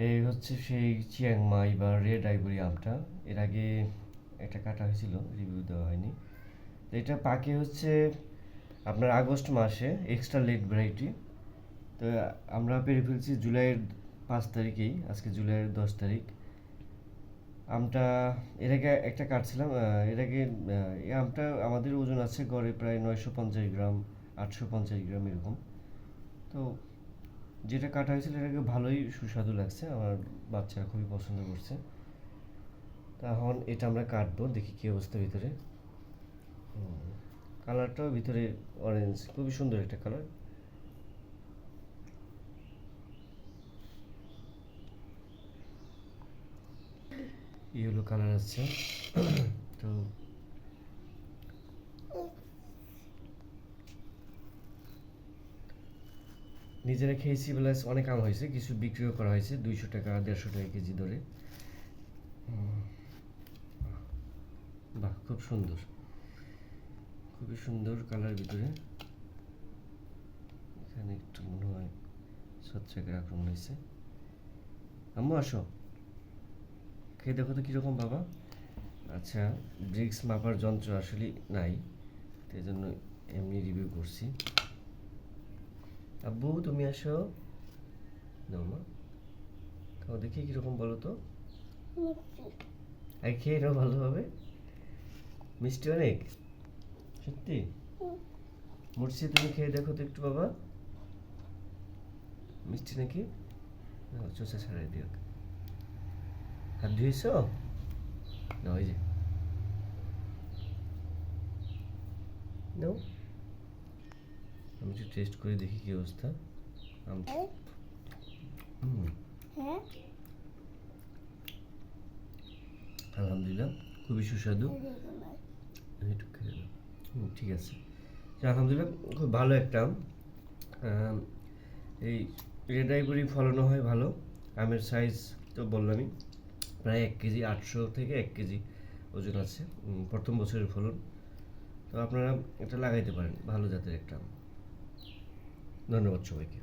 এই হচ্ছে সেই চিয়াংমাই বা রেড আইভরি আমটা। এর আগে একটা কাটা হয়েছিল, রিভিউ দেওয়া হয়নি। তো এটা পাকে হচ্ছে আপনার আগস্ট মাসে, এক্সট্রা লেট ভ্যারাইটি। তো আমরা পেরে ফেলছি জুলাইয়ের 5 তারিখেই, আজকে জুলাইয়ের 10 তারিখ। আমটা এর আগে একটা কাটছিলাম, এর আগে এই আমটা আমাদের ওজন আছে গড়ে প্রায় 950 গ্রাম, 850 গ্রাম এরকম। তো যেটা কাটা হয়েছিল এটাকে ভালোই সুস্বাদু লাগছে, আমার বাচ্চারা খুবই পছন্দ করছে। তা এখন এটা আমরা কাটবো, দেখি কী অবস্থা ভিতরে। কালারটাও ভিতরে অরেঞ্জ, খুবই সুন্দর একটা কালার। ইয়েলো কালার আছে। তো নিজেরা খেয়েছি প্লাস অনেক আম হয়েছে, কিছু বিক্রিও করা হয়েছে 200 টাকা 150 টাকা কেজি ধরে। বাহ, খুব সুন্দর, খুবই সুন্দর কালার ভিতরে। এখানে একটু মনে হয় ছত্রাকের আক্রমণ হয়েছে। আম্মু আসো, খেয়ে দেখো তো কীরকম বাবা। আচ্ছা, ব্রিক্স মাপার যন্ত্র আসলে নাই, সেই জন্য এমনি রিভিউ করছি। আব্বু তুমি আসো, নাও মা, খাও দেখি কীরকম বলো তো। আর খেয়ে নাও ভালোভাবে। মিষ্টি অনেক, সত্যি। মুর্শি তুমি খেয়ে দেখো তো একটু বাবা, মিষ্টি নাকি। চোষা ছাড়াই দিও। হাত ধুয়েছ না? ওই যে নাও, আমি একটু টেস্ট করে দেখি কি অবস্থা। আলহামদুলিল্লাহ, খুবই সুস্বাদু। একটু খেয়ে নাও। ঠিক আছে। আলহামদুলিল্লাহ, খুব ভালো একটা আম। এই রেড আইভরি ফলানো হয় ভালো। আমের সাইজ তো বললামই, প্রায় 1 কেজি, 800 থেকে 1 কেজি ওজন আছে। প্রথম বছরের ফলন। তো আপনারা এটা লাগাইতে পারেন, ভালো জাতের একটা আম। ধন্যবাদ সবাইকে।